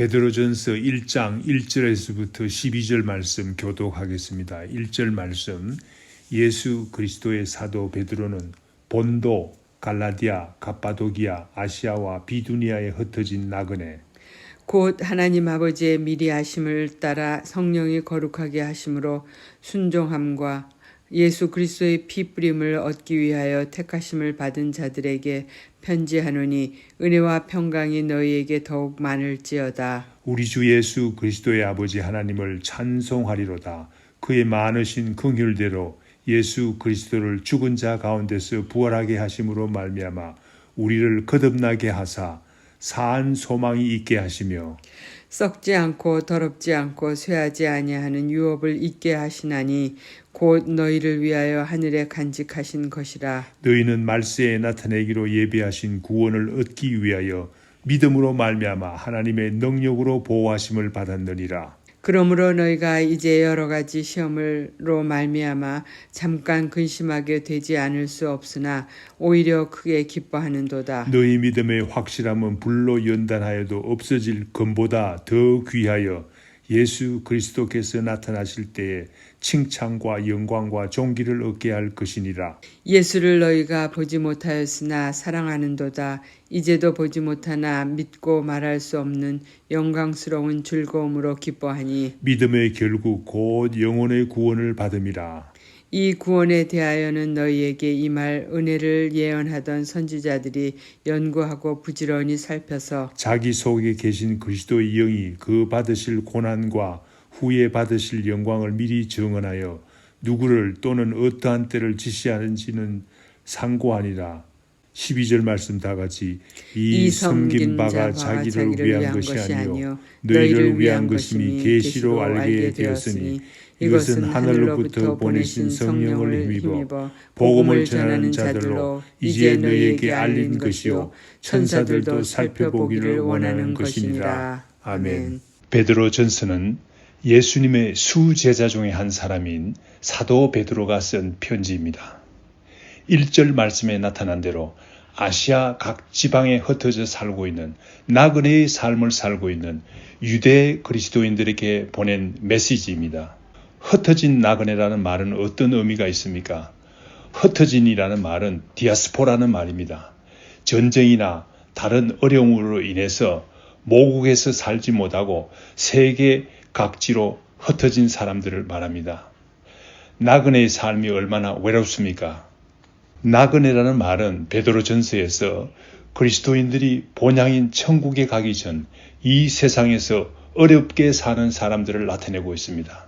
베드로전서 1장 1절에서부터 12절 말씀 교독하겠습니다. 1절 말씀. 예수 그리스도의 사도 베드로는 본도, 갈라디아, 갑바도기아, 아시아와 비두니아에 흩어진 나그네 곧 하나님 아버지의 미리 하심을 따라 성령이 거룩하게 하심으로 순종함과 예수 그리스도의 피 뿌림을 얻기 위하여 택하심을 받은 자들에게 편지하노니 은혜와 평강이 너희에게 더욱 많을지어다. 우리 주 예수 그리스도의 아버지 하나님을 찬송하리로다. 그의 많으신 긍휼대로 예수 그리스도를 죽은 자 가운데서 부활하게 하심으로 말미암아 우리를 거듭나게 하사 사한 소망이 있게 하시며 썩지 않고 더럽지 않고 쇠하지 아니하는 유업을 있게 하시나니 곧 너희를 위하여 하늘에 간직하신 것이라. 너희는 말세에 나타내기로 예비하신 구원을 얻기 위하여 믿음으로 말미암아 하나님의 능력으로 보호하심을 받았느니라. 그러므로 너희가 이제 여러 가지 시험으로 말미암아 잠깐 근심하게 되지 않을 수 없으나 오히려 크게 기뻐하는도다. 너희 믿음의 확실함은 불로 연단하여도 없어질 금보다 더 귀하여 예수 그리스도께서 나타나실 때에 칭찬과 영광과 존귀를 얻게 할 것이니라. 예수를 너희가 보지 못하였으나 사랑하는도다. 이제도 보지 못하나 믿고 말할 수 없는 영광스러운 즐거움으로 기뻐하니 믿음의 결국 곧 영혼의 구원을 받음이라. 이 구원에 대하여는 너희에게 임할 은혜를 예언하던 선지자들이 연구하고 부지런히 살펴서 자기 속에 계신 그리스도의 영이 그 받으실 고난과 후에 받으실 영광을 미리 정언하여 누구를 또는 어떠한 때를 지시하는지는 상고하니라. 12절 말씀 다 같이 이 이 섬긴 바가 자기를 위한 것이 아니요 너희를 위한 것임이 계시로 알게 되었으니 이것은 하늘로부터 보내신 성령을 힘입어 복음을 전하는 자들로 이제 너희에게 알린 것이요 천사들도 살펴보기를 원하는 것이니라. 아멘. 베드로 전서는 예수님의 수제자 중에 한 사람인 사도 베드로가 쓴 편지입니다. 1절 말씀에 나타난 대로 아시아 각 지방에 흩어져 살고 있는 나그네의 삶을 살고 있는 유대 그리스도인들에게 보낸 메시지입니다. 흩어진 나그네라는 말은 어떤 의미가 있습니까? 흩어진이라는 말은 디아스포라는 말입니다. 전쟁이나 다른 어려움으로 인해서 모국에서 살지 못하고 세계 각지로 흩어진 사람들을 말합니다. 나그네의 삶이 얼마나 외롭습니까? 나그네라는 말은 베드로 전서에서 그리스도인들이 본향인 천국에 가기 전 이 세상에서 어렵게 사는 사람들을 나타내고 있습니다.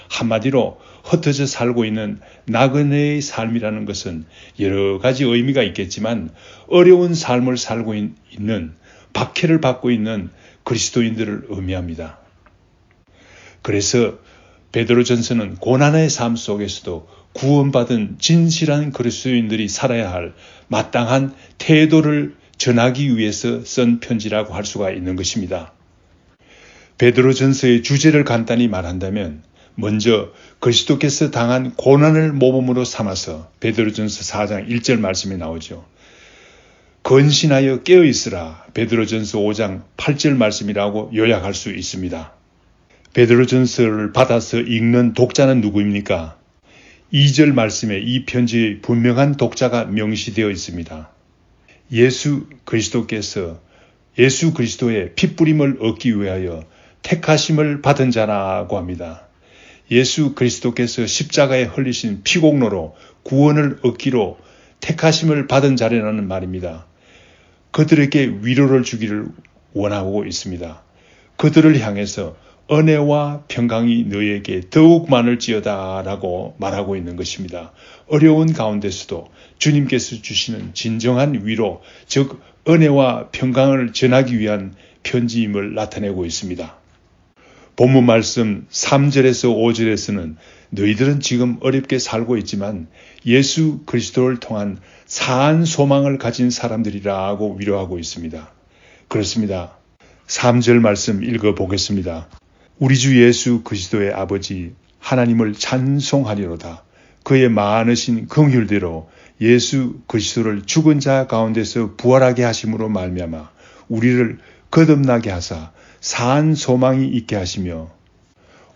한마디로 흩어져 살고 있는 나그네의 삶이라는 것은 여러 가지 의미가 있겠지만 어려운 삶을 살고 있는 박해를 받고 있는 그리스도인들을 의미합니다. 그래서 베드로 전서는 고난의 삶 속에서도 구원받은 진실한 그리스도인들이 살아야 할 마땅한 태도를 전하기 위해서 쓴 편지라고 할 수가 있는 것입니다. 베드로 전서의 주제를 간단히 말한다면 먼저 그리스도께서 당한 고난을 모범으로 삼아서 베드로 전서 4장 1절 말씀에 나오죠. 건신하여 깨어있으라 베드로 전서 5장 8절 말씀이라고 요약할 수 있습니다. 베드로 전서를 받아서 읽는 독자는 누구입니까? 2절 말씀에 이 편지의 분명한 독자가 명시되어 있습니다. 예수 그리스도께서 예수 그리스도의 핏부림을 얻기 위하여 택하심을 받은 자라고 합니다. 예수 그리스도께서 십자가에 흘리신 피공로로 구원을 얻기로 택하심을 받은 자라는 말입니다. 그들에게 위로를 주기를 원하고 있습니다. 그들을 향해서 은혜와 평강이 너희에게 더욱 많을지어다 라고 말하고 있는 것입니다. 어려운 가운데서도 주님께서 주시는 진정한 위로, 즉 은혜와 평강을 전하기 위한 편지임을 나타내고 있습니다. 본문 말씀 3절에서 5절에서는 너희들은 지금 어렵게 살고 있지만 예수 그리스도를 통한 사한 소망을 가진 사람들이라고 위로하고 있습니다. 그렇습니다. 3절 말씀 읽어보겠습니다. 우리 주 예수 그리스도의 아버지 하나님을 찬송하리로다. 그의 많으신 긍휼대로 예수 그리스도를 죽은 자 가운데서 부활하게 하심으로 말미암아 우리를 거듭나게 하사 사한 소망이 있게 하시며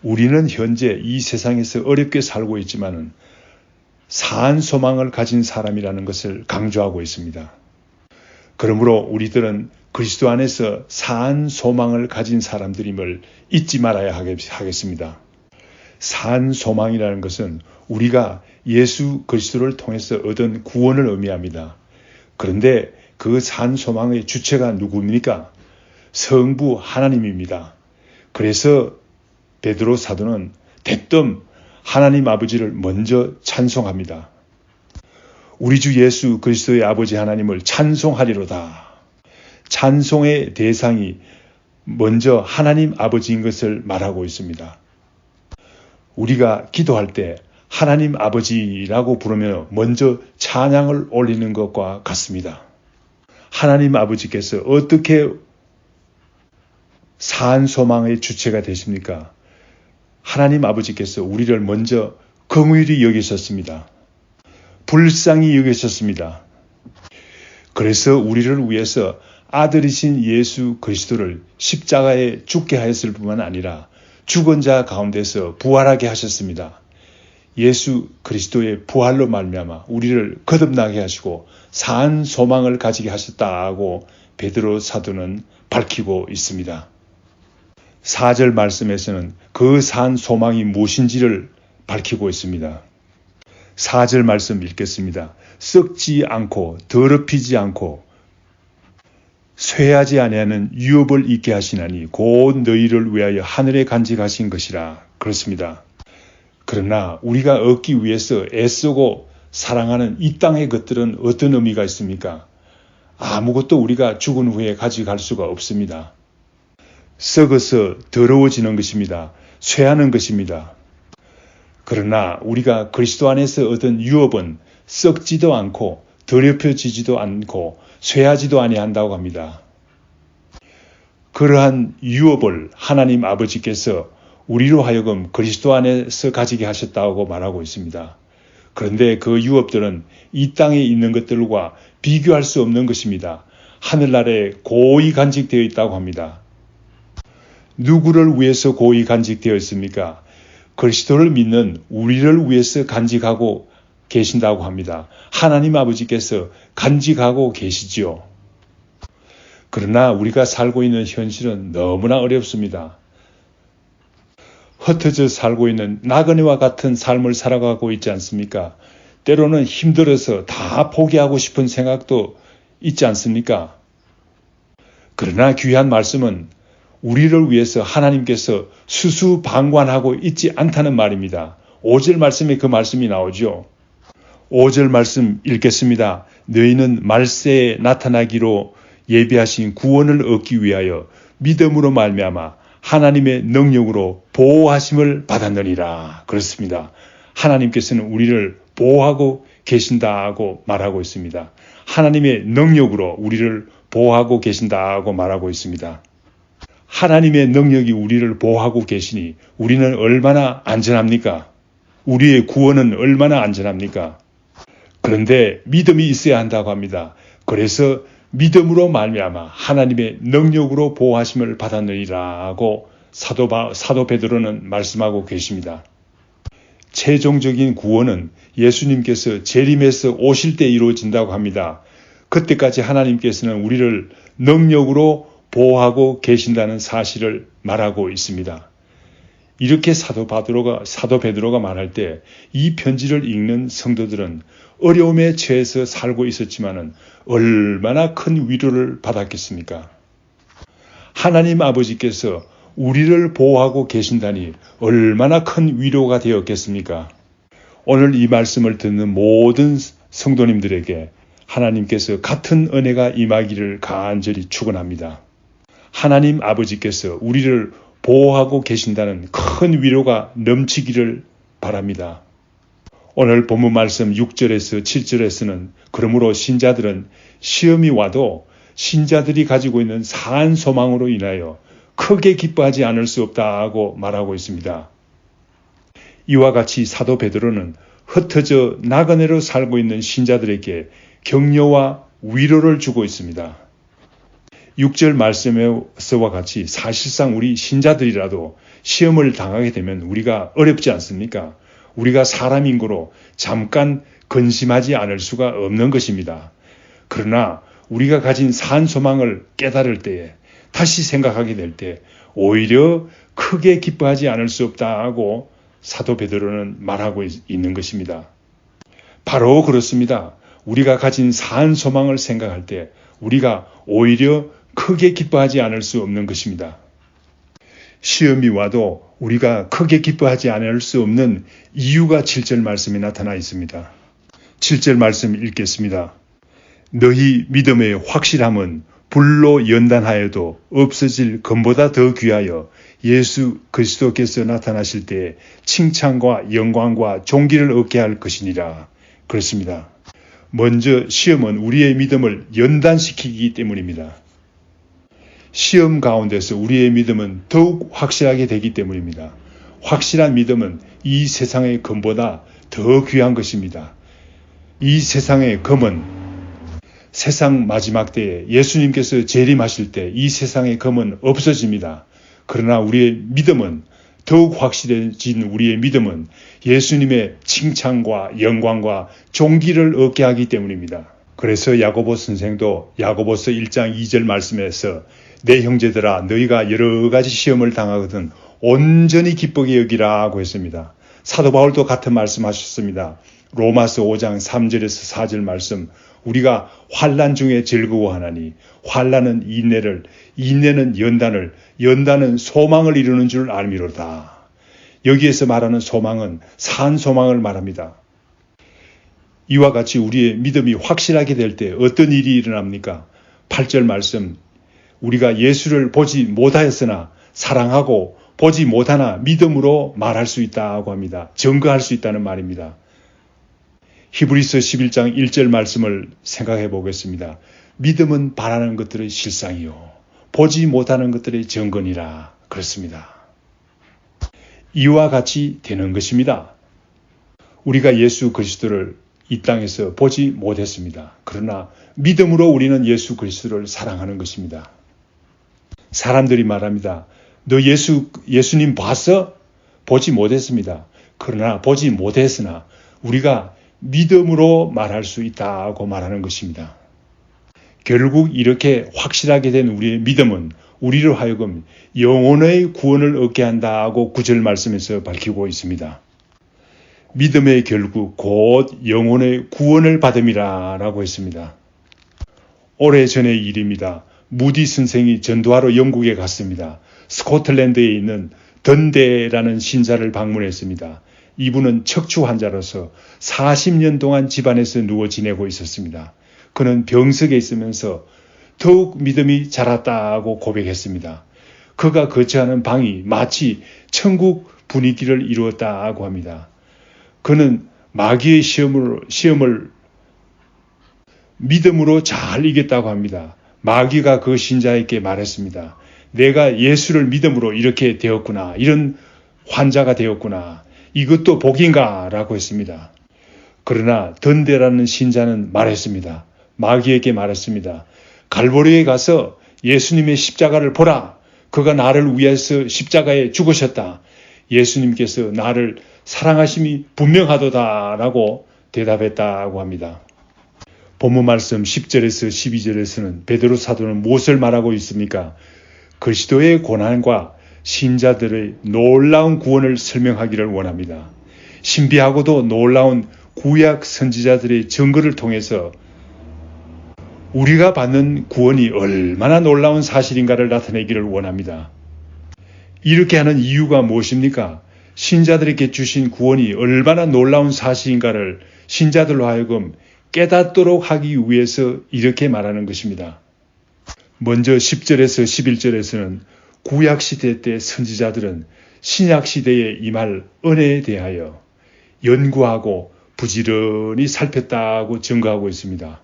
우리는 현재 이 세상에서 어렵게 살고 있지만은 사한 소망을 가진 사람이라는 것을 강조하고 있습니다. 그러므로 우리들은 그리스도 안에서 사한 소망을 가진 사람들임을 잊지 말아야 하겠습니다. 사한 소망이라는 것은 우리가 예수 그리스도를 통해서 얻은 구원을 의미합니다. 그런데 그 사한 소망의 주체가 누구입니까? 성부 하나님입니다. 그래서 베드로 사도는 대뜸 하나님 아버지를 먼저 찬송합니다. 우리 주 예수 그리스도의 아버지 하나님을 찬송하리로다. 찬송의 대상이 먼저 하나님 아버지인 것을 말하고 있습니다. 우리가 기도할 때 하나님 아버지라고 부르며 먼저 찬양을 올리는 것과 같습니다. 하나님 아버지께서 어떻게 사한 소망의 주체가 되십니까? 하나님 아버지께서 우리를 먼저 긍휼히 여기셨습니다. 불쌍히 여기셨습니다. 그래서 우리를 위해서 아들이신 예수 그리스도를 십자가에 죽게 하였을 뿐만 아니라 죽은 자 가운데서 부활하게 하셨습니다. 예수 그리스도의 부활로 말미암아 우리를 거듭나게 하시고 사한 소망을 가지게 하셨다고 베드로 사도는 밝히고 있습니다. 4절 말씀에서는 그 사한 소망이 무엇인지를 밝히고 있습니다. 4절 말씀 읽겠습니다. 썩지 않고 더럽히지 않고 쇠하지 아니하는 유업을 있게 하시나니 곧 너희를 위하여 하늘에 간직하신 것이라. 그렇습니다. 그러나 우리가 얻기 위해서 애쓰고 사랑하는 이 땅의 것들은 어떤 의미가 있습니까? 아무것도 우리가 죽은 후에 가져갈 수가 없습니다. 썩어서 더러워지는 것입니다. 쇠하는 것입니다. 그러나 우리가 그리스도 안에서 얻은 유업은 썩지도 않고 더럽혀지지도 않고 쇠하지도 아니한다고 합니다. 그러한 유업을 하나님 아버지께서 우리로 하여금 그리스도 안에서 가지게 하셨다고 말하고 있습니다. 그런데 그 유업들은 이 땅에 있는 것들과 비교할 수 없는 것입니다. 하늘나라에 고이 간직되어 있다고 합니다. 누구를 위해서 고이 간직되어 있습니까? 그리스도를 믿는 우리를 위해서 간직하고 계신다고 합니다. 하나님 아버지께서 간직하고 계시지요. 그러나 우리가 살고 있는 현실은 너무나 어렵습니다. 흩어져 살고 있는 나그네와 같은 삶을 살아가고 있지 않습니까? 때로는 힘들어서 다 포기하고 싶은 생각도 있지 않습니까? 그러나 귀한 말씀은 우리를 위해서 하나님께서 수수방관하고 있지 않다는 말입니다. 5절 말씀에 그 말씀이 나오죠. 5절 말씀 읽겠습니다. 너희는 말세에 나타나기로 예비하신 구원을 얻기 위하여 믿음으로 말미암아 하나님의 능력으로 보호하심을 받았느니라. 그렇습니다. 하나님께서는 우리를 보호하고 계신다고 말하고 있습니다. 하나님의 능력으로 우리를 보호하고 계신다고 말하고 있습니다. 하나님의 능력이 우리를 보호하고 계시니 우리는 얼마나 안전합니까? 우리의 구원은 얼마나 안전합니까? 그런데 믿음이 있어야 한다고 합니다. 그래서 믿음으로 말미암아 하나님의 능력으로 보호하심을 받았느니라고 사도 베드로는 말씀하고 계십니다. 최종적인 구원은 예수님께서 재림해서 오실 때 이루어진다고 합니다. 그때까지 하나님께서는 우리를 능력으로 보호하고 계신다는 사실을 말하고 있습니다. 이렇게 사도 베드로가 말할 때 이 편지를 읽는 성도들은 어려움에 처해서 살고 있었지만은 얼마나 큰 위로를 받았겠습니까? 하나님 아버지께서 우리를 보호하고 계신다니 얼마나 큰 위로가 되었겠습니까? 오늘 이 말씀을 듣는 모든 성도님들에게 하나님께서 같은 은혜가 임하기를 간절히 축원합니다. 하나님 아버지께서 우리를 보호하고 계신다는 큰 위로가 넘치기를 바랍니다. 오늘 본문 말씀 6절에서 7절에서는 그러므로 신자들은 시험이 와도 신자들이 가지고 있는 산 소망으로 인하여 크게 기뻐하지 않을 수 없다고 말하고 있습니다. 이와 같이 사도 베드로는 흩어져 나그네로 살고 있는 신자들에게 격려와 위로를 주고 있습니다. 6절 말씀에서와 같이 사실상 우리 신자들이라도 시험을 당하게 되면 우리가 어렵지 않습니까? 우리가 사람인 거로 잠깐 근심하지 않을 수가 없는 것입니다. 그러나 우리가 가진 산 소망을 깨달을 때에 다시 생각하게 될 때 오히려 크게 기뻐하지 않을 수 없다고 사도 베드로는 말하고 있는 것입니다. 바로 그렇습니다. 우리가 가진 산 소망을 생각할 때 우리가 오히려 크게 기뻐하지 않을 수 없는 것입니다. 시험이 와도 우리가 크게 기뻐하지 않을 수 없는 이유가 7절 말씀에 나타나 있습니다. 7절 말씀 읽겠습니다. 너희 믿음의 확실함은 불로 연단하여도 없어질 금보다 더 귀하여 예수 그리스도께서 나타나실 때 칭찬과 영광과 존귀를 얻게 할 것이니라. 그렇습니다. 먼저 시험은 우리의 믿음을 연단시키기 때문입니다. 시험 가운데서 우리의 믿음은 더욱 확실하게 되기 때문입니다. 확실한 믿음은 이 세상의 금보다 더 귀한 것입니다. 이 세상의 금은 세상 마지막 때에 예수님께서 재림하실 때 이 세상의 금은 없어집니다. 그러나 우리의 믿음은 더욱 확실해진 우리의 믿음은 예수님의 칭찬과 영광과 존귀를 얻게 하기 때문입니다. 그래서 야고보 선생도 야고보서 1장 2절 말씀에서 내 형제들아 너희가 여러 가지 시험을 당하거든 온전히 기쁘게 여기라고 했습니다. 사도 바울도 같은 말씀하셨습니다. 로마서 5장 3절에서 4절 말씀 우리가 환난 중에 즐거워하나니 환난은 인내를 인내는 연단을 연단은 소망을 이루는 줄 알미로다. 여기에서 말하는 소망은 산 소망을 말합니다. 이와 같이 우리의 믿음이 확실하게 될 때 어떤 일이 일어납니까? 8절 말씀, 우리가 예수를 보지 못하였으나 사랑하고 보지 못하나 믿음으로 말할 수 있다고 합니다. 증거할 수 있다는 말입니다. 히브리서 11장 1절 말씀을 생각해 보겠습니다. 믿음은 바라는 것들의 실상이요 보지 못하는 것들의 증거니라. 그렇습니다. 이와 같이 되는 것입니다. 우리가 예수 그리스도를 이 땅에서 보지 못했습니다. 그러나 믿음으로 우리는 예수 그리스도를 사랑하는 것입니다. 사람들이 말합니다. 너 예수님 봤어? 보지 못했습니다. 그러나 보지 못했으나 우리가 믿음으로 말할 수 있다고 말하는 것입니다. 결국 이렇게 확실하게 된 우리의 믿음은 우리로 하여금 영혼의 구원을 얻게 한다고 9절 말씀에서 밝히고 있습니다. 믿음의 결국 곧 영혼의 구원을 받음이라 라고 했습니다. 오래전의 일입니다. 무디 선생이 전도하러 영국에 갔습니다. 스코틀랜드에 있는 던데라는 신사를 방문했습니다. 이분은 척추 환자로서 40년 동안 집안에서 누워 지내고 있었습니다. 그는 병석에 있으면서 더욱 믿음이 자랐다고 고백했습니다. 그가 거처하는 방이 마치 천국 분위기를 이루었다고 합니다. 그는 마귀의 시험을 믿음으로 잘 이겼다고 합니다. 마귀가 그 신자에게 말했습니다. 내가 예수를 믿음으로 이렇게 되었구나. 이런 환자가 되었구나. 이것도 복인가? 라고 했습니다. 그러나 던데라는 신자는 말했습니다. 마귀에게 말했습니다. 갈보리에 가서 예수님의 십자가를 보라. 그가 나를 위해서 십자가에 죽으셨다. 예수님께서 나를 사랑하심이 분명하도다 라고 대답했다고 합니다. 본문 말씀 10절에서 12절에서는 베드로 사도는 무엇을 말하고 있습니까? 그리스도의 고난과 신자들의 놀라운 구원을 설명하기를 원합니다. 신비하고도 놀라운 구약 선지자들의 증거를 통해서 우리가 받는 구원이 얼마나 놀라운 사실인가를 나타내기를 원합니다. 이렇게 하는 이유가 무엇입니까? 신자들에게 주신 구원이 얼마나 놀라운 사실인가를 신자들로 하여금 깨닫도록 하기 위해서 이렇게 말하는 것입니다. 먼저 10절에서 11절에서는 구약시대 때 선지자들은 신약시대에 임할 은혜에 대하여 연구하고 부지런히 살폈다고 증거하고 있습니다.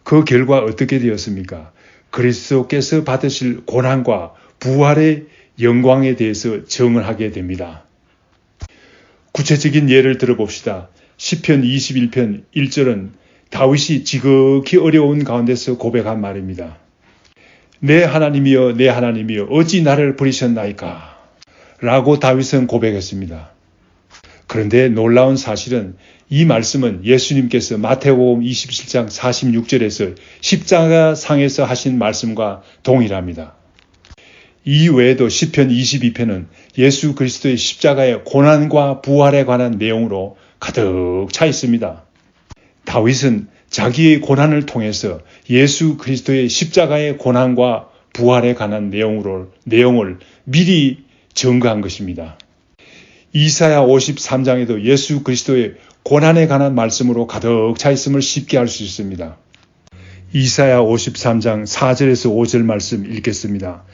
그 결과 어떻게 되었습니까? 그리스도께서 받으실 고난과 부활의 영광에 대해서 증언하게 됩니다. 구체적인 예를 들어봅시다. 시편 21편 1절은 다윗이 지극히 어려운 가운데서 고백한 말입니다. 내 하나님이여 내 하나님이여 어찌 나를 버리셨나이까? 라고 다윗은 고백했습니다. 그런데 놀라운 사실은 이 말씀은 예수님께서 마태복음 27장 46절에서 십자가 상에서 하신 말씀과 동일합니다. 이 외에도 시편 22편은 예수 그리스도의 십자가의 고난과 부활에 관한 내용으로 가득 차 있습니다. 다윗은 자기의 고난을 통해서 예수 그리스도의 십자가의 고난과 부활에 관한 내용을 미리 증거한 것입니다. 이사야 53장에도 예수 그리스도의 고난에 관한 말씀으로 가득 차 있음을 쉽게 알 수 있습니다. 이사야 53장 4절에서 5절 말씀 읽겠습니다.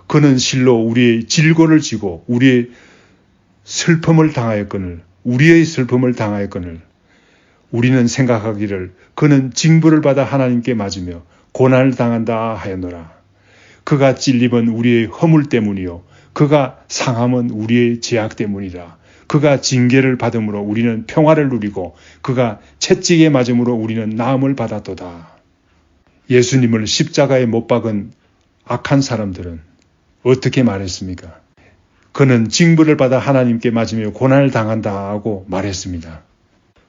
그는 실로 우리의 질고를 지고 우리의 슬픔을 당하였거늘 우리는 생각하기를 그는 징벌을 받아 하나님께 맞으며 고난을 당한다 하였노라. 그가 찔림은 우리의 허물 때문이요 그가 상함은 우리의 죄악 때문이라. 그가 징계를 받음으로 우리는 평화를 누리고 그가 채찍에 맞음으로 우리는 나음을 받았도다. 예수님을 십자가에 못 박은 악한 사람들은 어떻게 말했습니까? 그는 징벌을 받아 하나님께 맞으며 고난을 당한다 하고 말했습니다.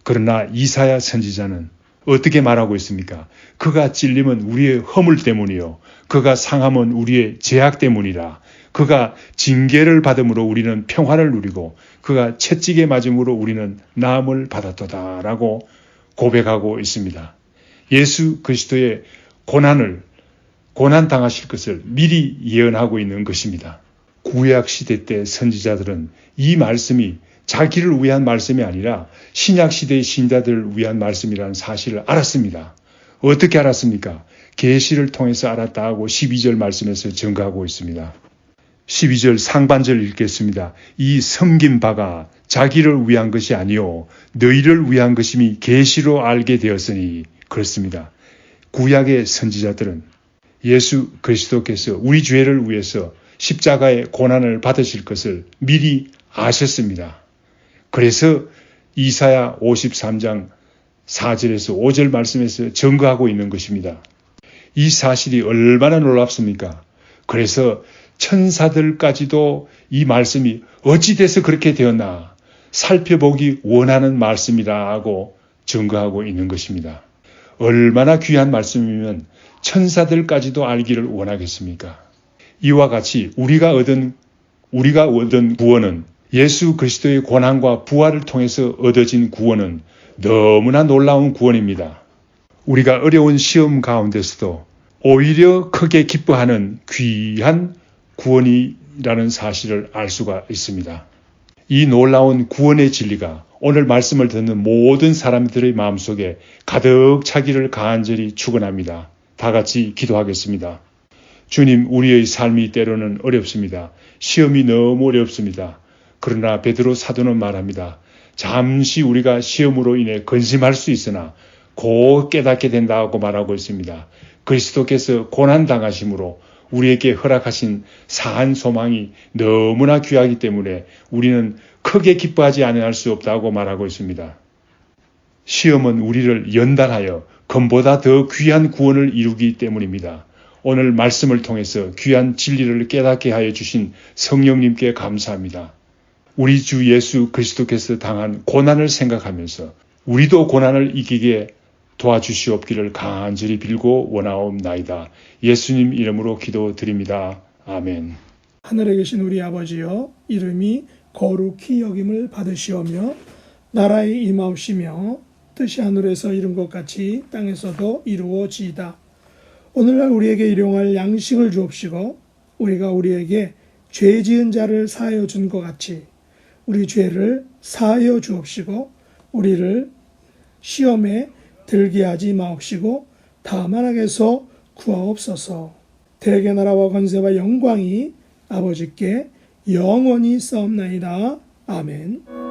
그러나 이사야 선지자는 어떻게 말하고 있습니까? 그가 찔림은 우리의 허물 때문이요 그가 상함은 우리의 죄악 때문이라. 그가 징계를 받음으로 우리는 평화를 누리고 그가 채찍에 맞음으로 우리는 나음을 받았도다 라고 고백하고 있습니다. 예수 그리스도의 고난 당하실 것을 미리 예언하고 있는 것입니다. 구약 시대 때 선지자들은 이 말씀이 자기를 위한 말씀이 아니라 신약 시대의 신자들을 위한 말씀이라는 사실을 알았습니다. 어떻게 알았습니까? 계시를 통해서 알았다 하고 12절 말씀에서 증거하고 있습니다. 12절 상반절 읽겠습니다. 이 섬긴 바가 자기를 위한 것이 아니요 너희를 위한 것임이 계시로 알게 되었으니 그렇습니다. 구약의 선지자들은 예수 그리스도께서 우리 죄를 위해서 십자가의 고난을 받으실 것을 미리 아셨습니다. 그래서 이사야 53장 4절에서 5절 말씀에서 증거하고 있는 것입니다. 이 사실이 얼마나 놀랍습니까? 그래서 천사들까지도 이 말씀이 어찌 돼서 그렇게 되었나 살펴보기 원하는 말씀이라고 증거하고 있는 것입니다. 얼마나 귀한 말씀이면 천사들까지도 알기를 원하겠습니까? 이와 같이 우리가 얻은 구원은 예수 그리스도의 고난과 부활을 통해서 얻어진 구원은 너무나 놀라운 구원입니다. 우리가 어려운 시험 가운데서도 오히려 크게 기뻐하는 귀한 구원이라는 사실을 알 수가 있습니다. 이 놀라운 구원의 진리가 오늘 말씀을 듣는 모든 사람들의 마음속에 가득 차기를 간절히 축원합니다. 다 같이 기도하겠습니다. 주님, 우리의 삶이 때로는 어렵습니다. 시험이 너무 어렵습니다. 그러나 베드로 사도는 말합니다. 잠시 우리가 시험으로 인해 근심할 수 있으나 곧 깨닫게 된다고 말하고 있습니다. 그리스도께서 고난당하심으로 우리에게 허락하신 사한 소망이 너무나 귀하기 때문에 우리는 크게 기뻐하지 않을 수 없다고 말하고 있습니다. 시험은 우리를 연단하여 금보다 더 귀한 구원을 이루기 때문입니다. 오늘 말씀을 통해서 귀한 진리를 깨닫게 하여 주신 성령님께 감사합니다. 우리 주 예수 그리스도께서 당한 고난을 생각하면서 우리도 고난을 이기게 도와주시옵기를 간절히 빌고 원하옵나이다. 예수님 이름으로 기도드립니다. 아멘. 하늘에 계신 우리 아버지여, 이름이 거룩히 여김을 받으시오며 나라에 임하옵시며 뜻이 하늘에서 이룬 것 같이 땅에서도 이루어지이다. 오늘날 우리에게 일용할 양식을 주옵시고 우리가 우리에게 죄 지은 자를 사하여 준 것 같이 우리 죄를 사하여 주옵시고 우리를 시험에 들게 하지 마옵시고 다만 악에서 구하옵소서. 대개 나라와 권세와 영광이 아버지께 영원히 싸움나이다. 아멘.